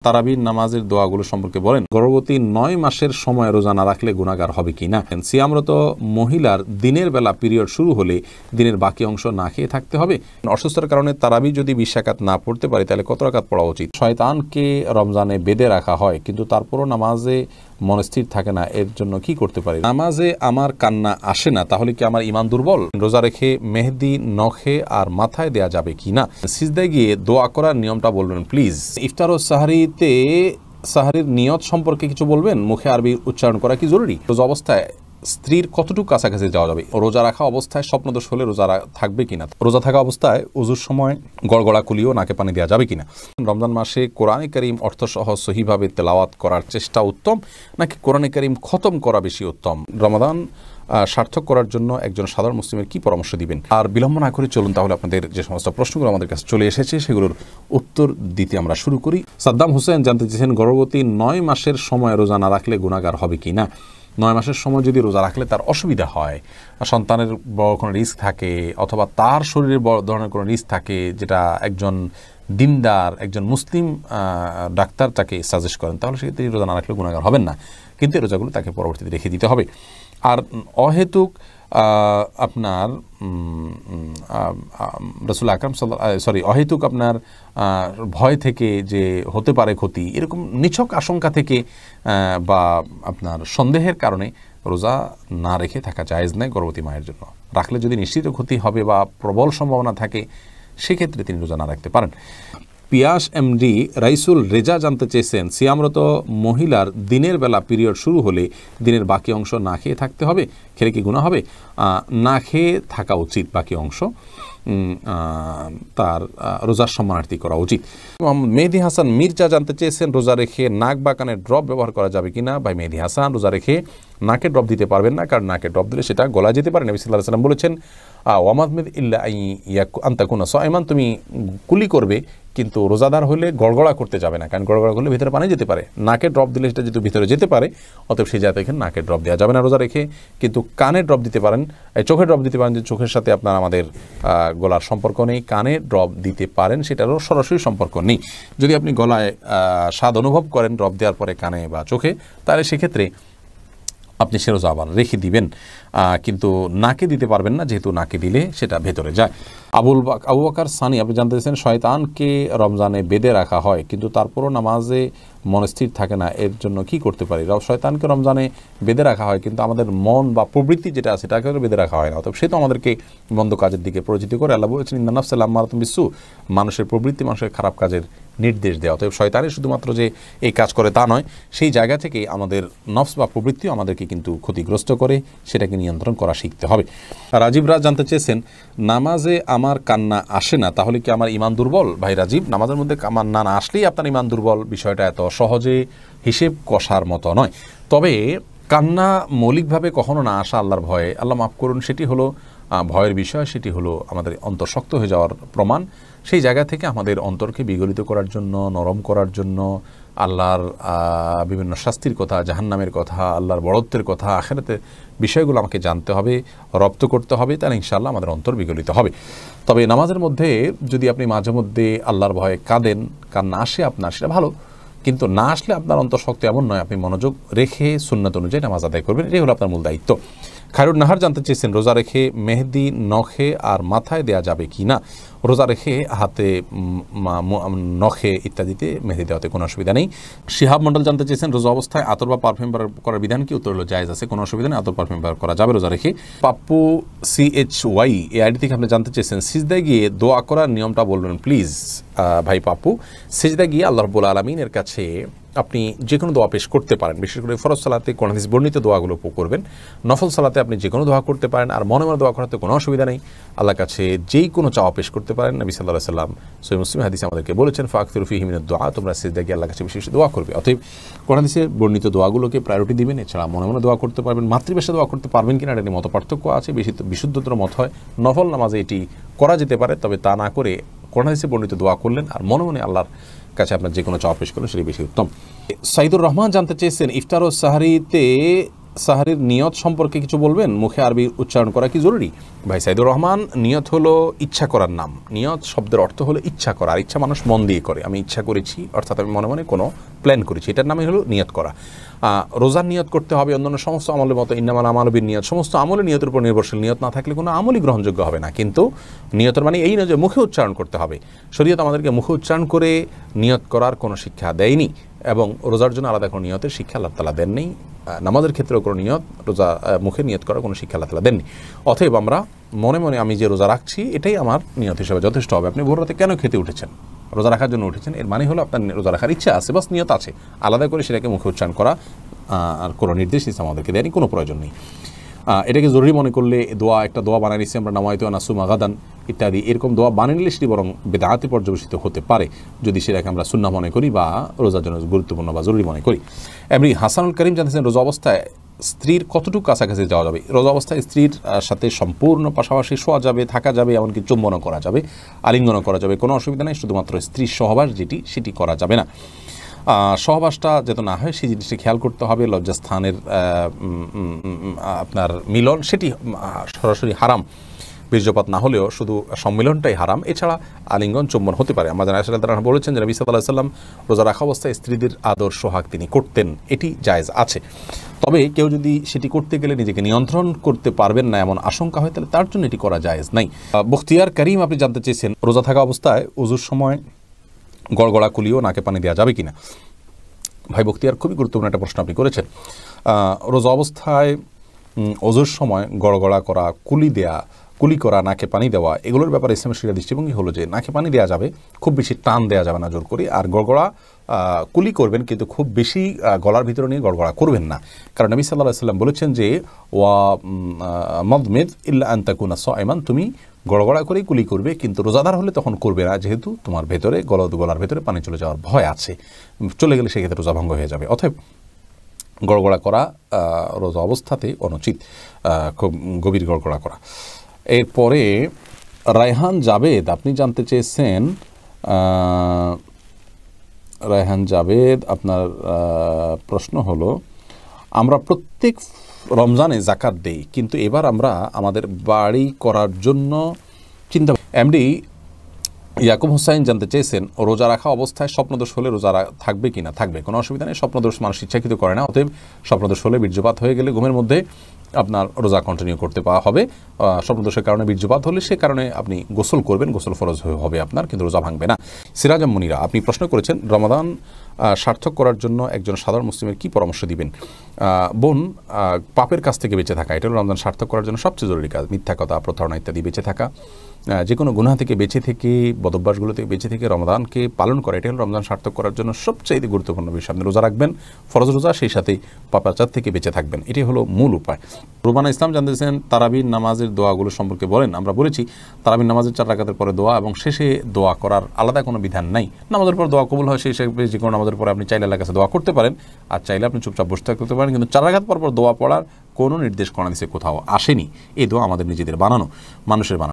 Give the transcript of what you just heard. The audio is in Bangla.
তারাবির নামাজের দোয়াগুলো সম্পর্কে বলেন। গর্ভবতী 9 মাসের সময় রোজা না রাখলে গুনাহগার হবে কিনা? সিয়ামরত মহিলার দিনের বেলা পিরিয়ড শুরু হলে দিনের বাকি অংশ না খেয়ে থাকতে হবে? অসুস্থতার কারণে তারাবি যদি 20 রাকাত না পড়তে পারে তাহলে কত রাকাত পড়া উচিত? শয়তানকে রমজানে বেঁধে রাখা হয় কিন্তু তারপরও নামাজে মনস্থির থাকে না, এর জন্য কি করতে পারি? নামাজে আমার কান্না আসে না, তাহলে কি আমার ঈমান দুর্বল? রোজা রেখে মেহেদি নখে আর মাথায় দেয়া যাবে কিনা? সিজদায় গিয়ে দোয়া করার নিয়মটা বলবেন প্লিজ। ইফতার ও সাহরিতে সাহরির নিয়ত সম্পর্কে কিছু বলবেন। মুখে আরবি উচ্চারণ করা কি জরুরি? রোজা অবস্থায় স্ত্রীর কতটুকু কাছাকাছি যাওয়া যাবে? রোজা রাখা অবস্থায় স্বপ্নদোষ হলে রোজা থাকবে কিনা? রোজা থাকা অবস্থায় উজুর সময় গড়গড়া কুলিও নাকে পানি দেওয়া যাবে কিনা? রমজান মাসে কোরআনে কারীম অর্থসহ সহিভাবে তেলাওয়াত করার চেষ্টা উত্তম নাকি কোরআনে কারীম খতম করা বেশি উত্তম? রমাদান সার্থক করার জন্য একজন সাধারণ মুসলিমের কি পরামর্শ দিবেন? আর বিলম্ব না করে চলুন তাহলে আপনাদের যে সমস্ত প্রশ্নগুলো আমাদের কাছে চলে এসেছে সেগুলোর উত্তর দিতে আমরা শুরু করি। সাদ্দাম হোসেন জানতে চেয়েছেন, গর্ভবতী 9 মাসের সময় রোজা না রাখলে গুনাহগার হবে কিনা? 9 মাসের সময় যদি রোজা রাখলে তার অসুবিধা হয়, সন্তানের বড় কোনো রিস্ক থাকে অথবা তার শরীরের বড় ধরনের কোনো রিস্ক থাকে, যেটা একজন দিনদার একজন মুসলিম ডাক্তার তাকে সাজেস্ট করেন, তাহলে সেক্ষেত্রে রোজা না রাখলে গুনাহগার হবেন না, কিন্তু এই রোজাগুলো তাকে পরবর্তীতে রেখে দিতে হবে। আর অহেতুক আপনার রাসূল আকরাম অহেতুক আপনার ভয় থেকে যে হতে পারে ক্ষতি, এরকম নিছক আশঙ্কা থেকে বা আপনার সন্দেহের কারণে রোজা না রেখে থাকা জায়েজ নয় গর্ভবতী মায়ের জন্য। রাখলে যদি নিশ্চিত ক্ষতি হবে বা প্রবল সম্ভাবনা থাকে সেক্ষেত্রে তিনি রোজা না রাখতে পারেন। পিয়াস এমডি রাইসুল রেজা জানতে চেয়েছেন, সিয়ামরত মহিলার দিনের বেলা পিরিয়ড শুরু হলে দিনের বাকি অংশ না খেয়ে থাকতে হবে? খেলে কি গুনাহ হবে? না খেয়ে থাকা উচিত বাকি অংশ, তার রোজার সম্মানার্থী করা উচিত। মেহেদি হাসান মির্জা জানতে চেয়েছেন, রোজা রেখে নাক বা কানে ড্রপ ব্যবহার করা যাবে কিনা? ভাই মেহেদি হাসান, রোজা রেখে নাকে ড্রপ দিতে পারবেন না, কারণ নাকে ড্রপ দিলে সেটা গলা যেতে পারে। নবী সাল্লাল্লাহু আলাইহি ওয়াসাল্লাম বলেছেন, ওয়ামাদমিদ ইল্লা আন তাকুনা সাইমান, তুমি কুলি করবে কিন্তু রোজাদার হলে গড়গড়া করতে যাবে না, কারণ গড়গড়া করলে ভিতরে পানি যেতে পারে। নাকে ড্রপ দিলে সেটা যেহেতু ভিতরে যেতে পারে, অতএব সেই জায়গায় এখানে নাকে ড্রপ দেওয়া যাবে না রোজা রেখে। কিন্তু কানে ড্রপ দিতে পারেন, চোখে ড্রপ দিতে পারেন, যে চোখের সাথে আপনার আমাদের গলার সম্পর্ক নেই, কানে ড্রপ দিতে পারেন, সেটারও সরাসরি সম্পর্ক নেই। যদি আপনি গলায় স্বাদ অনুভব করেন ড্রপ দেওয়ার পরে কানে বা চোখে, তাহলে সেক্ষেত্রে আপনি সে রোজা আবার রেখে দিবেন, কিন্তু নাকে দিতে পারবেন না, যেহেতু নাকে দিলে সেটা ভেতরে যায়। আবু বকর সানি আপনি জানতে চাইছেন, শয়তানকে রমজানে বেঁধে রাখা হয় কিন্তু তারপরও নামাজে মনস্থির থাকে না, এর জন্য কি করতে পারি? শয়তানকে রমজানে বেঁধে রাখা হয় কিন্তু আমাদের মন বা প্রবৃত্তি যেটা আছে সেটাকে বেঁধে রাখা হয় না, অতএব সে তো আমাদেরকে মন্দ কাজের দিকে পরিচিত করে। আল্লাহ বলেছেন, ইন্নান নাফসা লাম্মারাতুন বিসসু, মানুষের প্রবৃত্তি মানুষের খারাপ কাজের নির্দেশ দেওয়া। অতএব শয়তানের শুধুমাত্র যে এই কাজ করে তা নয়, সেই জায়গা থেকে আমাদের নফস বা প্রবৃত্তিও আমাদেরকে কিন্তু ক্ষতিগ্রস্ত করে, সেটাকে নিয়ন্ত্রণ করা শিখতে হবে। রাজীব রাজ জানতে চেয়েছেন, নামাজে আমার কান্না আসে না, তাহলে কি আমার ঈমান দুর্বল? ভাই রাজীব, নামাজের মধ্যে কান্না না আসলেই আপনার ঈমান দুর্বল, বিষয়টা এত সহজে হিসেব কষার মতো নয়। তবে কান্না মৌলিকভাবে কখনো না আসা আল্লাহর ভয়ে, আল্লাহ মাফ করুন, সেটি হলো ভয়ের বিষয়, সেটি হলো আমাদের অন্তর শক্ত হয়ে যাওয়ার প্রমাণ। সেই জায়গা থেকে আমাদের অন্তরকে বিগলিত করার জন্য, নরম করার জন্য আল্লাহর বিভিন্ন শাস্তির কথা, জাহান্নামের কথা, আল্লাহর বড়ত্বের কথা, আখিরাতের বিষয়গুলো আমাকে জানতে হবে, রপ্ত করতে হবে, তাহলে ইনশাআল্লাহ আমাদের অন্তর বিগলিত হবে। তবে নামাজের মধ্যে যদি আপনি মাঝে মধ্যে আল্লাহর ভয়ে কাঁদেন, কান্না আসে আপনার, সেটা ভালো, কিন্তু না আসলে আপনার অন্তর শক্ত এমন নয়, আপনি মনোযোগ রেখে সুন্নাত অনুযায়ী নামাজ আদায় করবেন, এটাই হলো আপনার মূল দায়িত্ব। খায়রুন নাহার জানতে চেয়েছেন, রোজা রেখে মেহেদি নখে আর মাথায় দেয়া যাবে কি না? রোজা রেখে হাতে, নখে ইত্যাদিতে মেহেদি দেওয়াতে কোনো অসুবিধা নেই। শিহাব মণ্ডল জানতে চেয়েছেন, রোজা অবস্থায় আতর বা পারফিউম ব্যবহার করার বিধান কি? উত্তর হলো জায়েজ আছে, কোনো অসুবিধা নেই, আতর পারফিউম ব্যবহার করা যাবে রোজা রেখে। পাপ্পু CHY এই আইডি থেকে আপনি জানতে চেয়েছেন, সিজদায় গিয়ে দোয়া করার নিয়মটা বলবেন প্লিজ। ভাই পাপ্পু, সিজদায় গিয়ে আল্লাহ রাব্বুল আলামিনের কাছে আপনি যে কোনো দোয়া পেশ করতে পারেন, বিশেষ করে ফরজ সালাতে কোরআন হাদিস বর্ণিত দোয়াগুলো করবেন, নফল সালাতে আপনি যে কোনো দোয়া করতে পারেন, আর মনে মনে দোয়া করাতে কোনো অসুবিধা নেই। আল্লাহর কাছে যেই কোনো চাওয়া পেশ করতে পারেন। নবী সাল্লাল্লাহু আলাইহি ওয়াসাল্লাম সহিহ মুসলিম হাদিসে আমাদেরকে বলেছেন, ফাকসিরু ফীহি মিনাদ দুআ, তোমরা সিজদায় গিয়ে আল্লাহর কাছে বেশি বেশি দোয়া করবে। অতএব কোরআন হাদিসে বর্ণিত দোয়াগুলোকে প্রায়োরিটি দিবেন। এছাড়া মনে মনে দোয়া করতে পারবেন, মাতৃভাষায় দোয়া করতে পারবেন কিনা এটা নিয়ে মত পার্থক্য আছে, বিশুদ্ধতর মত হয় নফল নামাজে এটি করা যেতে পারে, তবে তা না করে কোরআন হাদিসে বর্ণিত দোয়া করলেন আর মনে মনে আল্লাহর কাছে আপনার যে কোনো চাওয়া পেশ করলেন সেটি বেশি উত্তম। সাইদুর রহমান জানতে চেয়েছেন, ইফতার ও সাহরিতে সাহারির নিয়ত সম্পর্কে কিছু বলবেন? মুখে আরবি উচ্চারণ করা কি জরুরি? ভাই সাইদুর রহমান, নিয়ত হলো ইচ্ছা করার নাম। নিয়ত শব্দের অর্থ হলো ইচ্ছা করা, আর ইচ্ছা মানুষ মন দিয়ে করে। আমি ইচ্ছা করেছি অর্থাৎ আমি মনে মনে কোনো প্ল্যান করেছি, এটার নামই হলো নিয়ত করা। রোজার নিয়ত করতে হবে অন্যান্য সমস্ত আমলের মতো, ইন্নামাল আমালু বিন্নিয়াত, সমস্ত আমলের নিয়তের উপর নির্ভরশীল। নিয়ত না থাকলে কোনো আমলই গ্রহণযোগ্য হবে না। কিন্তু নিয়তের মানে এই নয় যে মুখে উচ্চারণ করতে হবে। শরীয়ত আমাদেরকে মুখে উচ্চারণ করে নিয়ত করার কোনো শিক্ষা দেয়নি, এবং রোজার জন্য আলাদা কোনো নিয়তের শিক্ষা আল্লাহ তাআলা দেননি। নামাজের ক্ষেত্রেও কোনো নিয়ত, রোজা মুখে নিয়ত করার কোনো শিক্ষা আল্লাহ তাআলা দেননি। অতএব আমরা মনে মনে আমি যে রোজা রাখছি এটাই আমার নিয়ত হিসেবে যথেষ্ট হবে। আপনি ভোর রাতে কেন খেতে উঠেছেন? রোজা রাখার জন্য উঠেছেন, এর মানে হলো আপনার রোজা রাখার ইচ্ছা আছে, বাস নিয়ত আছে। আলাদা করে সেটাকে মুখে উচ্চারণ করা আর কোনো নির্দেশ ইসলাম আমাদেরকে দেয়নি, কোনো প্রয়োজন নেই। এটাকে জরুরি মনে করলে একটা দোয়া বানিয়ে নিচ্ছি আমরা, নামাইতু নাসুমা গাদান ইত্যাদি, এরকম দোয়া বানিয়ে নিলে সেটি বরং বেদাতে পর্যবেসিত হতে পারে যদি সেটাকে আমরা সুন্নাহ মনে করি বা রোজার জন্য গুরুত্বপূর্ণ বা জরুরি মনে করি। এমনি হাসানুল করিম জানতেছেন, রোজা অবস্থায় স্ত্রীর কতটুকু কাছাকাছি যাওয়া যাবে? রোজা অবস্থায় স্ত্রীর সাথে সম্পূর্ণ পাশাপাশি শোয়া যাবে, থাকা যাবে, এমনকি চুম্বনও করা যাবে, আলিঙ্গনও করা যাবে, কোনো অসুবিধা নেই। শুধুমাত্র স্ত্রীর সহবাস সেটি করা যাবে না। সহবাসটা যাতে না হয় সেই জিনিসটি খেয়াল করতে হবে। লজ্জাস্থানের আপনার মিলন সেটি সরাসরি হারাম, বীর্যপাত না হলেও শুধু সম্মিলনটাই হারাম। এছাড়া আলিঙ্গন চুম্বন হতে পারে। আমাদের আয়েশা রাদিয়াল্লাহু আনহা বলেছেন যে নবী সাল্লাল্লাহু আলাইহি ওয়াসাল্লাম রোজা রাখা অবস্থায় স্ত্রীদের আদর সোহাগ তিনি করতেন, এটি জায়েজ আছে। তবে কেউ যদি সেটি করতে গেলে নিজেকে নিয়ন্ত্রণ করতে পারবেন না এমন আশঙ্কা হয়, তাহলে তার জন্য এটি করা জায়েজ নাই। বখতিয়ার করিম, আপনি জানতে চেয়েছেন রোজা থাকা অবস্থায় ওযুর সময় গড়গড়া কুলিও নাকে পানি দেওয়া যাবে কিনা? ভাই বখতিয়ার, খুবই গুরুত্বপূর্ণ একটা প্রশ্ন আপনি করেছেন। রোজা অবস্থায় ওযুর সময় গড়গড়া করা, কুলি করা, নাকে পানি দেওয়া, এগুলোর ব্যাপারে ইসলামের শরীয়তের দৃষ্টিভঙ্গি হলো যে নাকে পানি দেওয়া যাবে, খুব বেশি টান দেওয়া যাবে না জোর করে। আর গড়গড়া কুলি করবেন, কিন্তু খুব বেশি গলার ভিতরে নিয়ে গড়গড়া করবেন না। কারণ নবী সাল্লাল্লাহু আলাইহি ওয়াসাল্লাম বলেছেন যে ওয়া মাদমিদ ইল্লা আন তাকুনা সাইমান, তুমি গড়গড়া করেই কুলি করবে, কিন্তু রোজাদার হলে তখন করবে না, যেহেতু তোমার ভেতরে গলার ভেতরে পানি চলে যাওয়ার ভয় আছে, চলে গেলে সেক্ষেত্রে রোজা ভঙ্গ হয়ে যাবে। অতএব গড়গড়া করা রোজা অবস্থাতে অনুচিত, খুব গভীর গড়গড়া করা। এরপরে রায়হান জাবেদ, আপনি জানতে চেয়েছেন, রায়হান জাবেদ আপনার প্রশ্ন হলো, আমরা প্রত্যেক রমজানে জাকাত দেই, কিন্তু এবার আমরা আমাদের বাড়ি করার জন্য চিন্তা। এমডি ইয়াকুব হোসাইন জানতে চেয়েছেন, রোজা রাখা অবস্থায় স্বপ্নদোষ হলে রোজা থাকবে কিনা? থাকবে, কোনো অসুবিধা নেই। স্বপ্নদোষ মানুষ ইচ্ছাকৃত করে না, অতএব স্বপ্নদোষ হলে, বীর্যপাত হয়ে গেলে ঘুমের মধ্যে আপনার রোজা কন্টিনিউ করতে পাওয়া হবে। স্বপ্নদোষের কারণে বীর্যপাত হলে সে কারণে আপনি গোসল করবেন, গোসল ফরজ হবে আপনার, কিন্তু রোজা ভাঙবে না। সিরাজ মুনিরা, আপনি প্রশ্ন করেছেন রমাদান সার্থক করার জন্য একজন সাধারণ মুসলিমের কি পরামর্শ দিবেন? বোন, পাপের কাছ থেকে বেঁচে থাকা, এটা রমজান সার্থক করার জন্য সবচেয়ে জরুরি কাজ। মিথ্যা কথা, প্রতারণা ইত্যাদি বেঁচে থাকা, যে কোনো গুনাহ থেকে বেঁচে থেকে, বদভ্যাসগুলো থেকে বেঁচে থেকে রমজানকে পালন করা, এটা হলো রমজান সার্থক করার জন্য সবচেয়ে গুরুত্বপূর্ণ বিষয়। আপনি রোজা রাখবেন, ফরজ রোজা, সেই সাথে পাপাচার থেকে বেঁচে থাকবেন, এটি হলো মূল উপায়। রুবানা ইসলাম জানতেছেন, তারাবির নামাজের দোয়াগুলো সম্পর্কে বলেন। আমরা বলেছি তারাবির নামাজের 4 রাকাতের পরে দোয়া এবং শেষে দোয়া করার আলাদা কোনো বিধান নাই। নামাজের পর দোয়া কবুল হয়, সেই হিসেবে যে কোনো নামাজের পরে আপনি চাইলে আল্লাহর কাছে দোয়া করতে পারেন, আর চাইলে আপনি চুপচাপ বসে থাকতে পারেন, কিন্তু 4 রাকাত পর দোয়া পড়ার কোনো নির্দেশ কোরআনে কোথাও আসেনি। এই দোয়া আমাদের নিজেদের বানানো, মানুষের বানানো।